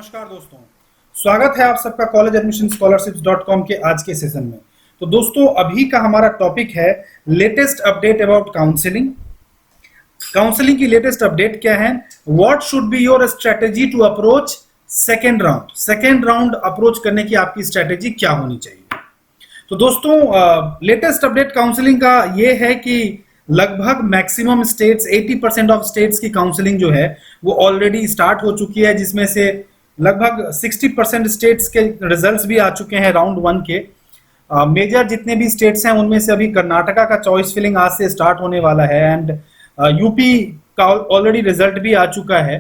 नमस्कार दोस्तों, स्वागत है आप सबका कॉलेज एडमिशन स्कॉलरशिप्स.com के आज के सेशन में। तो दोस्तों, अभी का हमारा टॉपिक है latest update about counselling. Counselling की लेटेस्ट अपडेट क्या है? What should be your strategy to approach second round. Second round approach करने की आपकी स्ट्रेटेजी क्या होनी चाहिए? तो दोस्तों, लेटेस्ट अपडेट काउंसलिंग का ये है कि लगभग मैक्सिमम स्टेट्स 80% ऑफ स्टेट्स की काउंसलिंग जो है वो ऑलरेडी स्टार्ट हो चुकी है, जिसमें से लगभग 60% स्टेट्स के रिजल्ट्स भी आ चुके हैं राउंड वन के। मेजर जितने भी स्टेट्स हैं उनमें से अभी कर्नाटका का चॉइस फिलिंग आज से स्टार्ट होने वाला है एंड यूपी का ऑलरेडी रिजल्ट भी आ चुका है।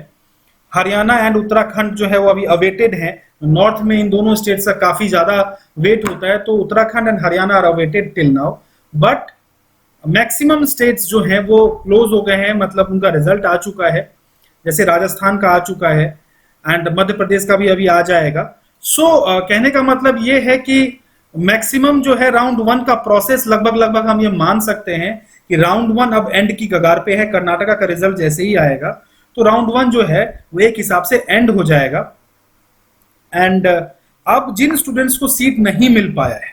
हरियाणा एंड उत्तराखंड जो है वो अभी अवेटेड है। नॉर्थ में इन दोनों स्टेट्स का काफी ज्यादा वेट होता है, तो Uttarakhand and Haryana are awaited till now, but maximum states जो हैं वो क्लोज हो गए हैं, मतलब उनका रिजल्ट आ चुका है। जैसे राजस्थान का आ चुका है एंड मध्य प्रदेश का भी अभी आ जाएगा। कहने का मतलब ये है कि मैक्सिमम जो है राउंड वन का प्रोसेस लगभग हम ये मान सकते हैं कि राउंड वन अब एंड की कगार पे है। कर्नाटका का रिजल्ट जैसे ही आएगा तो राउंड वन जो है वो एक हिसाब से एंड हो जाएगा। एंड अब जिन स्टूडेंट्स को सीट नहीं मिल पाया है,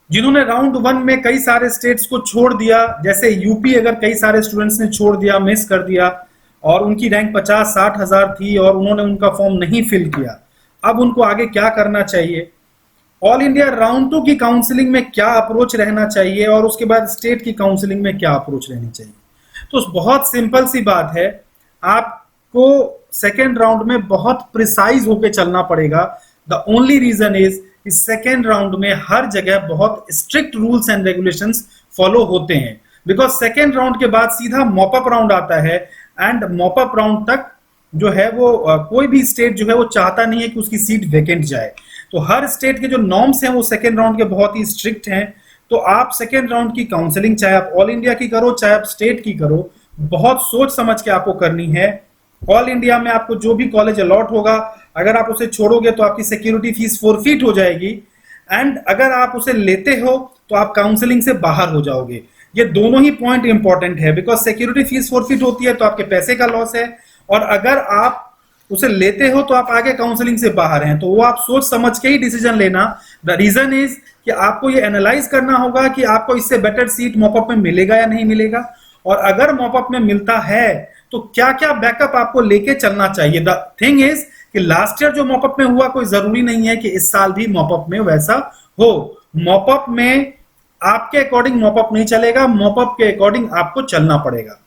जिन्होंने राउंड वन में कई सारे स्टेट्स को छोड़ दिया, जैसे यूपी अगर कई सारे स्टूडेंट्स ने छोड़ दिया, मिस कर दिया और उनकी रैंक 50-60 हजार थी और उन्होंने उनका फॉर्म नहीं फिल किया, अब उनको आगे क्या करना चाहिए? ऑल इंडिया राउंड टू की काउंसलिंग में क्या अप्रोच रहना चाहिए और उसके बाद स्टेट की काउंसलिंग में क्या अप्रोच रहनी चाहिए? तो बहुत सिंपल सी बात है, आपको सेकेंड राउंड में बहुत प्रिसाइज होकर चलना पड़ेगा। The only reason is second round में हर जगह बहुत strict rules and regulations follow होते हैं, बिकॉज सेकेंड राउंड के बाद सीधा मॉपअप राउंड आता है एंड मॉपअप राउंड तक जो है वो कोई भी स्टेट जो है वो चाहता नहीं है कि उसकी सीट वेकेंट जाए। तो हर स्टेट के जो नॉर्म्स हैं वो सेकेंड राउंड के बहुत ही स्ट्रिक्ट हैं। तो आप सेकेंड राउंड की काउंसलिंग चाहे आप ऑल इंडिया की करो चाहे आप स्टेट की करो, बहुत सोच समझ के आपको करनी है। ऑल इंडिया में आपको जो भी कॉलेज अलॉट होगा, अगर आप उसे छोड़ोगे तो आपकी सिक्योरिटी फीस फोरफीट हो जाएगी एंड अगर आप उसे लेते हो तो आप काउंसलिंग से बाहर हो जाओगे। ये दोनों ही पॉइंट इंपॉर्टेंट है, बिकॉज सिक्योरिटी फीस फोरफीट होती है तो आपके पैसे का लॉस है, और अगर आप उसे लेते हो तो आप आगे काउंसलिंग से बाहर हैं। तो वो आप सोच समझ के ही डिसीजन लेना। द रीजन इज कि आपको ये एनालाइज करना होगा कि आपको इससे बेटर सीट मॉपअप में मिलेगा या नहीं मिलेगा, और अगर मॉपअप में मिलता है तो क्या क्या बैकअप आपको लेके चलना चाहिए। द थिंग इज कि लास्ट ईयर जो मॉपअप में हुआ कोई जरूरी नहीं है कि इस साल भी मॉपअप में वैसा हो। मॉपअप में आपके अकॉर्डिंग मॉपअप नहीं चलेगा, मॉपअप के अकॉर्डिंग आपको चलना पड़ेगा।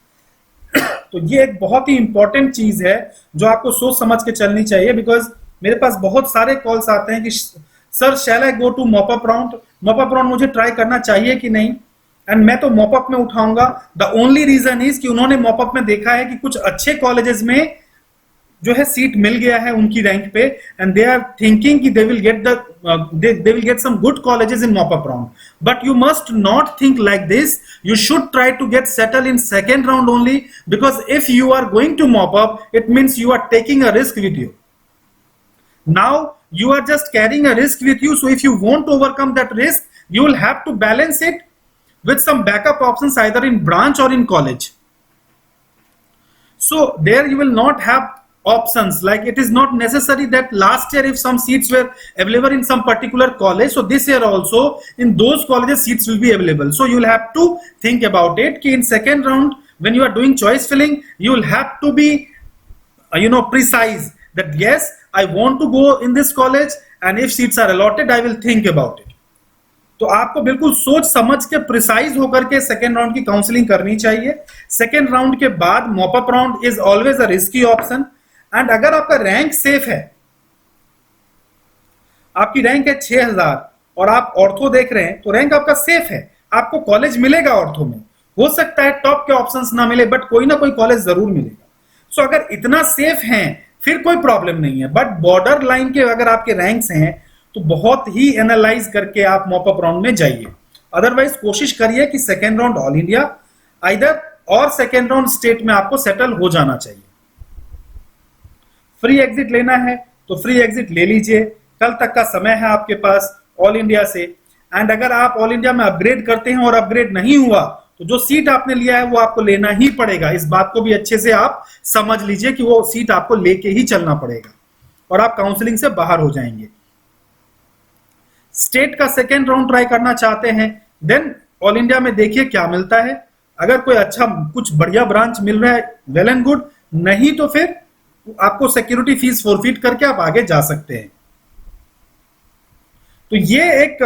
तो ये एक बहुत ही इंपॉर्टेंट चीज है जो आपको सोच समझ के चलनी चाहिए, बिकॉज मेरे पास बहुत सारे कॉल्स आते हैं कि sir shall I go to mop up round, mop up round मुझे ट्राई करना चाहिए कि नहीं, एंड मैं तो मॉपअप में उठाऊंगा। द ओनली रीजन इज कि उन्होंने मॉपअप में देखा है कि कुछ अच्छे कॉलेजेस में जो है सीट मिल गया है उनकी रैंक पे, एंड दे आर थिंकिंग कि they will get some good colleges in mop up round. But you must not think like this, you should try to get settle in second round only, because if you are going to mop up it means you are taking a risk with you. Now you are just carrying a risk with you, so if you want to overcome that risk you will have to balance it with some backup options either in branch or in college. So there you will not have options, like it is not necessary that last year if some seats were available in some particular college, so this year also in those colleges seats will be available. So you will have to think about it कि in second round when you are doing choice filling you will have to be precise that yes I want to go in this college and if seats are allotted I will think about it. तो आपको बिल्कुल सोच समझ के precise होकर के second round की counselling करनी चाहिए। सेकेंड राउंड के बाद mop up round is always a risky option, and अगर आपका रैंक सेफ है, आपकी रैंक है 6000 और आप ऑर्थो देख रहे हैं तो रैंक आपका सेफ है, आपको कॉलेज मिलेगा ऑर्थो में। हो सकता है टॉप के ऑप्शंस ना मिले बट कोई ना कोई कॉलेज जरूर मिलेगा। सो अगर इतना सेफ हैं फिर कोई प्रॉब्लम नहीं है, बट बॉर्डर लाइन के अगर आपके रैंक्स हैं तो बहुत ही एनालाइज करके आप मॉपअप राउंड में जाइए। अदरवाइज कोशिश करिए कि second round all India either और सेकेंड राउंड स्टेट में आपको सेटल हो जाना चाहिए। फ्री एग्जिट लेना है तो फ्री एग्जिट ले लीजिए, कल तक का समय है आपके पास ऑल इंडिया से। एंड अगर आप ऑल इंडिया में अपग्रेड करते हैं और अपग्रेड नहीं हुआ तो जो सीट आपने लिया है वो आपको लेना ही पड़ेगा। इस बात को भी अच्छे से आप समझ लीजिए कि वो सीट आपको लेके ही चलना पड़ेगा और आप काउंसलिंग से बाहर हो जाएंगे। स्टेट का सेकेंड राउंड ट्राई करना चाहते हैं, देन ऑल इंडिया में देखिए क्या मिलता है। अगर कोई अच्छा कुछ बढ़िया ब्रांच मिल रहा है, वेल एंड गुड, नहीं तो फिर आपको सिक्योरिटी फीस फॉरफिट करके आप आगे जा सकते हैं। तो ये एक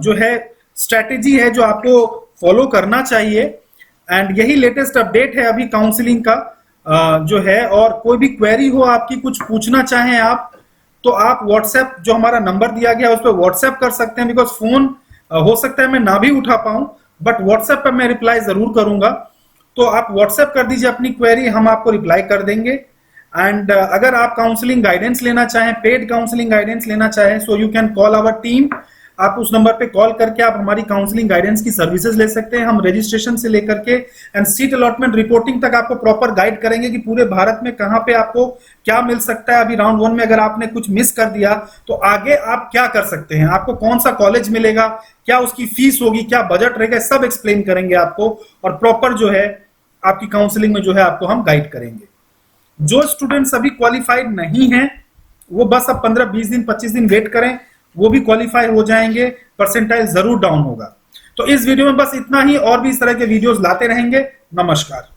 जो है स्ट्रेटेजी है जो आपको फॉलो करना चाहिए, एंड यही लेटेस्ट अपडेट है अभी काउंसलिंग का जो है। और कोई भी क्वेरी हो आपकी, कुछ पूछना चाहें आप, तो आप व्हाट्सएप जो हमारा नंबर दिया गया है उस पर व्हाट्सएप कर सकते हैं। बिकॉज फोन हो सकता है मैं ना भी उठा पाऊं, बट व्हाट्सएप पर मैं रिप्लाई जरूर करूंगा। तो आप व्हाट्सएप कर दीजिए अपनी क्वेरी, हम आपको रिप्लाई कर देंगे। एंड अगर आप काउंसलिंग गाइडेंस लेना चाहें, पेड काउंसलिंग गाइडेंस लेना चाहें, so you can call our team. आप उस नंबर पे कॉल करके आप हमारी काउंसलिंग गाइडेंस की सर्विसेज ले सकते हैं। हम रजिस्ट्रेशन से लेकर के एंड सीट अलॉटमेंट रिपोर्टिंग तक आपको प्रॉपर गाइड करेंगे कि पूरे भारत में कहां पे आपको क्या मिल सकता है। अभी राउंड 1 में अगर आपने कुछ मिस कर दिया तो आगे आप क्या कर सकते हैं, आपको कौन सा कॉलेज मिलेगा, क्या उसकी फीस होगी, क्या बजट रहेगा, सब एक्सप्लेन करेंगे आपको। और प्रॉपर जो है आपकी काउंसलिंग में जो है आपको हम गाइड करेंगे। जो स्टूडेंट्स अभी क्वालिफाइड नहीं है वो बस अब 15-20 दिन 25 दिन वेट करें, वो भी क्वालिफाई हो जाएंगे, परसेंटाइल जरूर डाउन होगा। तो इस वीडियो में बस इतना ही, और भी इस तरह के वीडियोस लाते रहेंगे। नमस्कार।